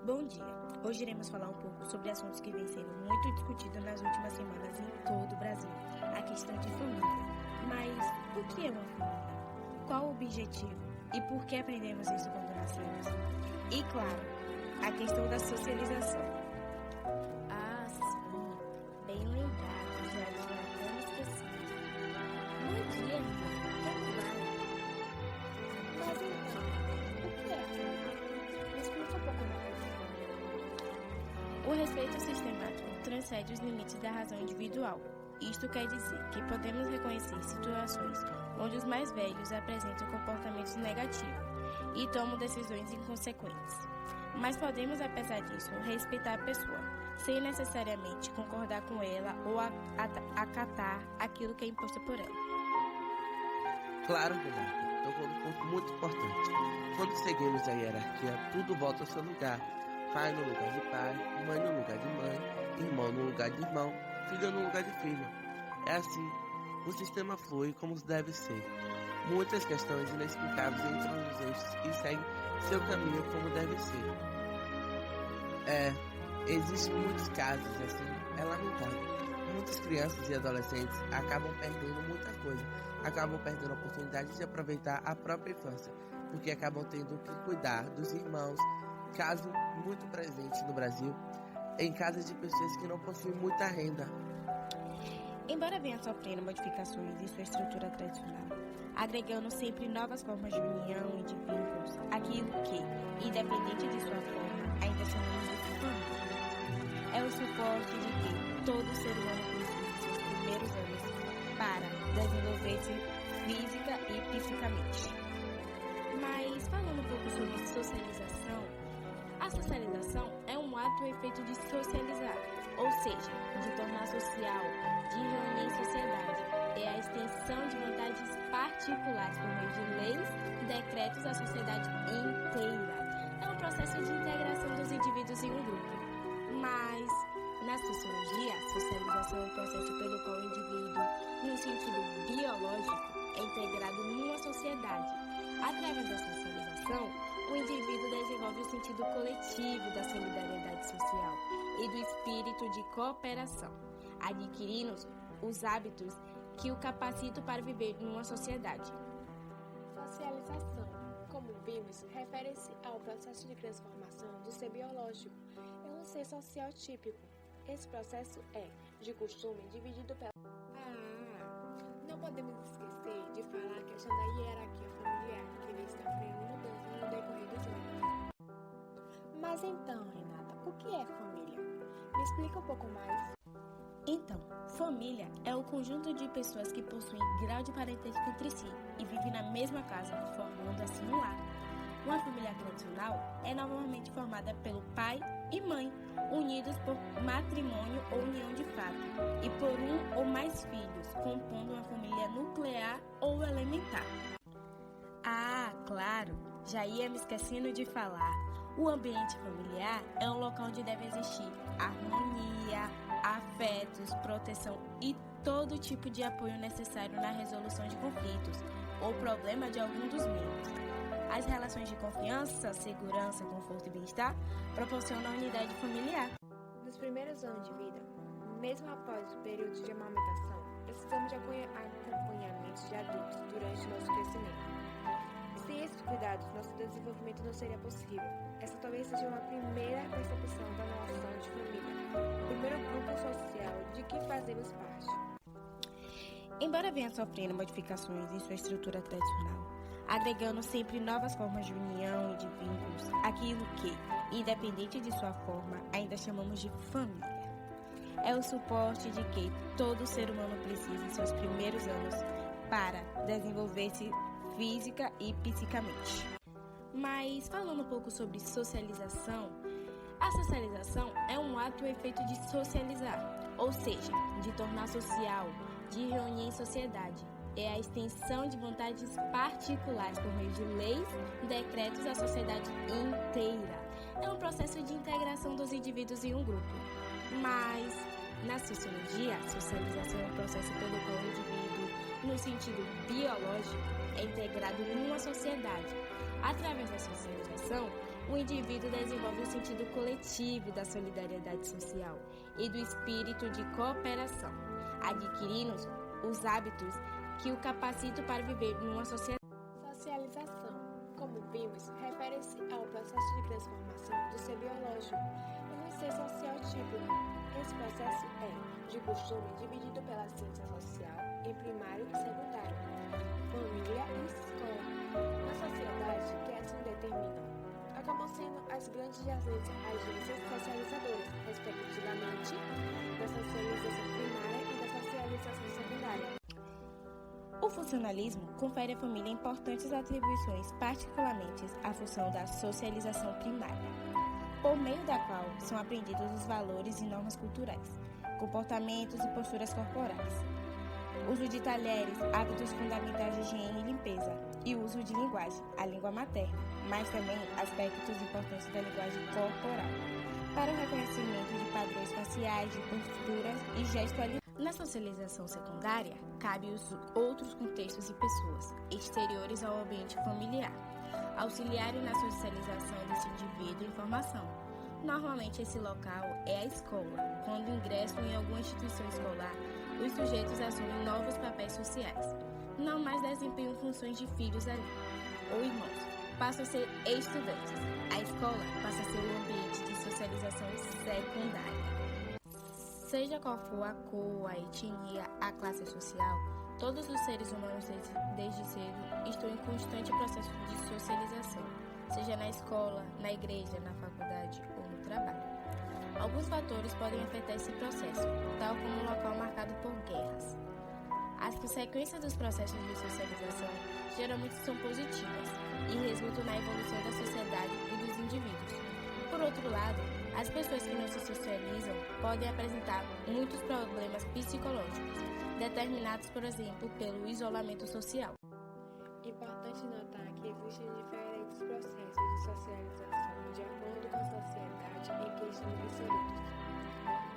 Bom dia! Hoje iremos falar um pouco sobre assuntos que vêm sendo muito discutidos nas últimas semanas em todo o Brasil. A questão de família. Mas o que é uma família? Qual o objetivo? E por que aprendemos isso quando nascemos? E claro, a questão da socialização. Ah, sim! Bem lembrado, já até me esqueci. Bom dia, irmão! Como vai? Mas então, o que é família? Me explica um pouco mais. O respeito sistemático transcende os limites da razão individual. Isto quer dizer que podemos reconhecer situações onde os mais velhos apresentam comportamentos negativos e tomam decisões inconsequentes. Mas podemos, apesar disso, respeitar a pessoa, sem necessariamente concordar com ela ou acatar aquilo que é imposto por ela. Claro, Renata, tocou num ponto muito importante. Quando seguimos a hierarquia, tudo volta ao seu lugar. Pai no lugar de pai, mãe no lugar de mãe, irmão no lugar de irmão, filho no lugar de filho. É assim, o sistema flui como deve ser. Muitas questões inexplicáveis entram nos eixos e seguem seu caminho como deve ser. Existem muitos casos assim, é lamentável. Muitas crianças e adolescentes acabam perdendo muita coisa, acabam perdendo a oportunidade de aproveitar a própria infância, porque acabam tendo que cuidar dos irmãos, caso muito presente no Brasil, em casas de pessoas que não possuem muita renda. Embora venha sofrendo modificações em sua estrutura tradicional, agregando sempre novas formas de união e de vínculos, aquilo que, independente de sua forma, ainda chamamos de família. É o suporte de que todo ser humano precisa em seus primeiros anos para desenvolver-se física e psicamente. Mas, falando um pouco sobre socialização, a socialização é um ato ou efeito de socializar, ou seja, de tornar social, de reunir em sociedade. É a extensão de vontades particulares por meio de leis e decretos à sociedade inteira. É um processo de integração dos indivíduos em um grupo. Mas, na sociologia, a socialização é um processo pelo qual o indivíduo, no sentido biológico, é integrado numa sociedade. Através da socialização, o indivíduo desenvolve o sentido coletivo da solidariedade social e do espírito de cooperação, adquirindo os hábitos que o capacitam para viver numa sociedade. Socialização, como vimos, refere-se ao processo de transformação do ser biológico em um ser social típico. Esse processo é, de costume, dividido pela... não podemos esquecer de falar a questão da hierarquia familiar, que vem sofrendo mudanças no decorrer dos anos. Mas então, Renata, o que é família? Me explica um pouco mais. Então, família é o conjunto de pessoas que possuem grau de parentesco entre si e vivem na mesma casa, formando assim um lar. Uma família tradicional é normalmente formada pelo pai e mãe, unidos por matrimônio ou união de fato, e por um ou mais filhos, compondo uma família nuclear ou elementar. Ah, claro, já ia me esquecendo de falar. O ambiente familiar é um local onde deve existir harmonia, afetos, proteção e todo tipo de apoio necessário na resolução de conflitos ou problema de algum dos membros. As relações de confiança, segurança, conforto e bem-estar proporcionam a unidade familiar. Nos primeiros anos de vida, mesmo após o período de amamentação, precisamos de acompanhamento de adultos durante nosso crescimento. Sem esses cuidados, nosso desenvolvimento não seria possível. Essa talvez seja uma primeira percepção da noção de família, o primeiro grupo social de que fazemos parte. Embora venha sofrendo modificações em sua estrutura tradicional, agregando sempre novas formas de união e de vínculos, aquilo que, independente de sua forma, ainda chamamos de família. É o suporte de que todo ser humano precisa em seus primeiros anos para desenvolver-se física e psicamente. Mas, falando um pouco sobre socialização, a socialização é um ato ou efeito de socializar, ou seja, de tornar social, de reunir em sociedade. É a extensão de vontades particulares por meio de leis e decretos à sociedade inteira. É um processo de integração dos indivíduos em um grupo. Mas, na sociologia, a socialização é um processo pelo qual o indivíduo, no sentido biológico, é integrado numa sociedade. Através da socialização, O indivíduo desenvolve o sentido coletivo da solidariedade social e do espírito de cooperação, adquirindo os hábitos que o capacitam para viver numa sociedade. Socialização, como vimos, refere-se ao processo de transformação do ser biológico em um ser social típico. Esse processo é, de costume, dividido pela ciência social em primário e secundário, família e escola. Na sociedade que assim determinam, acabam sendo as grandes agências socializadoras, respectivamente, da socialização primária e da socialização secundária. O funcionalismo confere à família importantes atribuições, particularmente a função da socialização primária, por meio da qual são aprendidos os valores e normas culturais, comportamentos e posturas corporais, uso de talheres, hábitos fundamentais de higiene e limpeza, e uso de linguagem, a língua materna, mas também aspectos importantes da linguagem corporal, para o reconhecimento de padrões faciais, de posturas e gestualidade. Na socialização secundária, cabe os outros contextos e pessoas, exteriores ao ambiente familiar, auxiliarem na socialização desse indivíduo em formação. Normalmente esse local é a escola. Quando ingressam em alguma instituição escolar, os sujeitos assumem novos papéis sociais. Não mais desempenham funções de filhos ali, ou irmãos. Passam a ser estudantes. A escola passa a ser o ambiente de socialização secundária. Seja qual for a cor, a etnia, a classe social, todos os seres humanos desde cedo estão em constante processo de socialização, seja na escola, na igreja, na faculdade ou no trabalho. Alguns fatores podem afetar esse processo, tal como um local marcado por guerras. As consequências dos processos de socialização geralmente são positivas e resultam na evolução da sociedade e dos indivíduos. Por outro lado, as pessoas que não se socializam podem apresentar muitos problemas psicológicos, determinados, por exemplo, pelo isolamento social. Importante notar que existem diferentes processos de socialização de acordo com a sociedade em que estamos inseridos.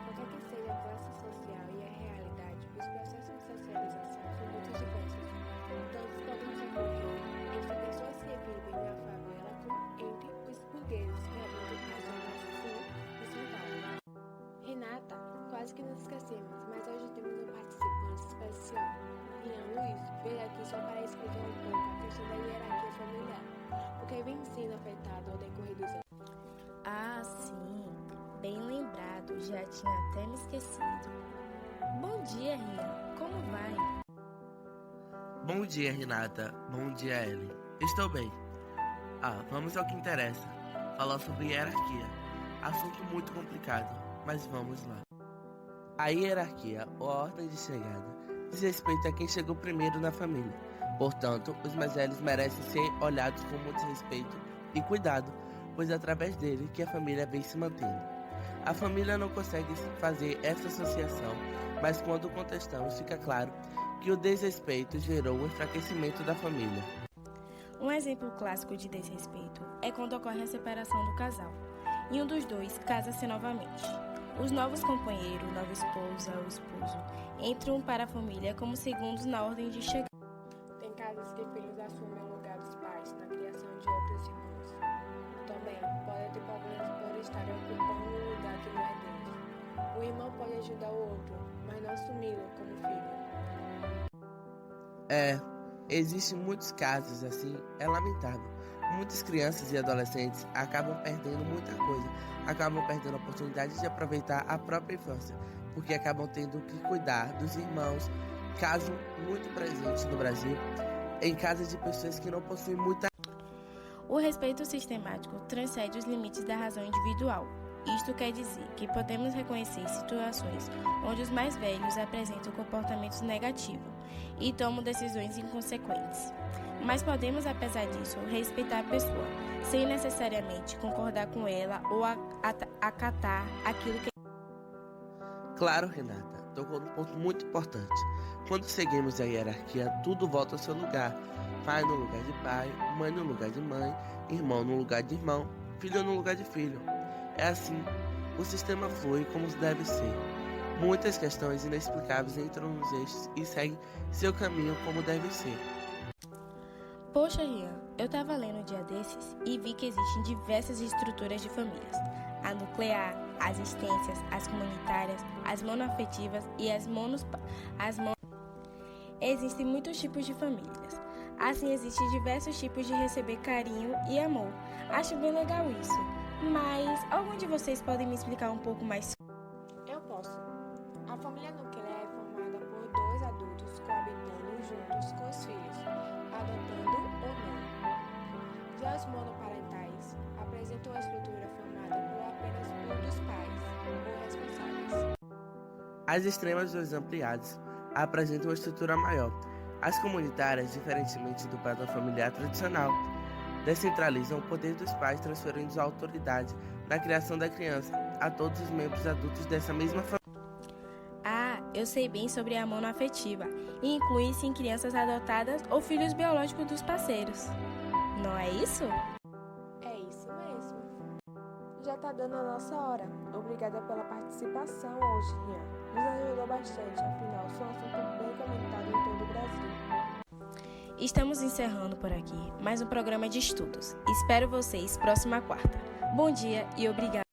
Qualquer que seja a classe social e a realidade, os processos de socialização são muito diversos. Tanto podem ocorrer entre pessoas que vivem na favela como entre os burgueses que habitam na zona sul de São Paulo. Renata, quase que nos esquecemos, mas hoje temos um participante especial. Rian Luiz veio aqui só para explicar um pouco a questão da hierarquia familiar, porque vem sendo afetado ao decorrer dos anos. Ah, sim, bem lembrado, já tinha até me esquecido. Bom dia, Rian, como vai? Bom dia, Renata. Bom dia, Ellen. Estou bem. Vamos ao que interessa. Falar sobre hierarquia. Assunto muito complicado, mas vamos lá. A hierarquia, ou a ordem de chegada, diz respeito a quem chegou primeiro na família. Portanto, os mais velhos merecem ser olhados com muito respeito e cuidado, pois é através dele que a família vem se mantendo. A família não consegue fazer essa associação, mas quando contestamos, fica claro que o desrespeito gerou o enfraquecimento da família. Um exemplo clássico de desrespeito é quando ocorre a separação do casal, e um dos dois casa-se novamente. Os novos companheiros, nova esposa ou esposo, entram para a família como segundos na ordem de chegada. Tem casos que filhos assumem o lugar dos pais na criação de outros irmãos. Também podem ter problemas por estarem ocupando um lugar que não é deles. O irmão pode ajudar o outro, mas não assumi-lo como filho. Existem muitos casos assim, é lamentável. Muitas crianças e adolescentes acabam perdendo muita coisa, acabam perdendo a oportunidade de aproveitar a própria infância, porque acabam tendo que cuidar dos irmãos, caso muito presente no Brasil, em casa de pessoas que não possuem muita. O respeito sistemático transcende os limites da razão individual. Isto quer dizer que podemos reconhecer situações onde os mais velhos apresentam comportamentos negativos e tomam decisões inconsequentes. Mas podemos, apesar disso, respeitar a pessoa, sem necessariamente concordar com ela ou acatar aquilo que... Claro, Renata, tocou num ponto muito importante. Quando seguimos a hierarquia, tudo volta ao seu lugar. Pai no lugar de pai, mãe no lugar de mãe, irmão no lugar de irmão, filho no lugar de filho. É assim, o sistema flui como deve ser. Muitas questões inexplicáveis entram nos eixos e seguem seu caminho como deve ser. Poxa, Rian, eu estava lendo um dia desses e vi que existem diversas estruturas de famílias. A nuclear, as extensas, as comunitárias, as monoafetivas e Existem muitos tipos de famílias. Assim, existem diversos tipos de receber carinho e amor. Acho bem legal isso. Mas algum de vocês podem me explicar um pouco mais? Eu posso. A família nuclear é formada por dois adultos coabitando juntos com os filhos, adotando ou não. Já os monoparentais apresentam a estrutura formada por apenas um dos pais ou responsáveis. As extremas dos ampliados apresentam uma estrutura maior. As comunitárias, diferentemente do padrão familiar tradicional, descentralizam o poder dos pais, transferindo a autoridade na criação da criança a todos os membros adultos dessa mesma família. Ah, eu sei bem sobre a monoafetiva e inclui-se em crianças adotadas ou filhos biológicos dos parceiros. Não é isso? É isso mesmo. Já tá dando a nossa hora. Obrigada pela participação hoje, Rian. Nos ajudou bastante, afinal, sou um assunto bem comentado em todo o Brasil. Estamos encerrando por aqui mais um programa de estudos. Espero vocês próxima quarta. Bom dia e obrigada.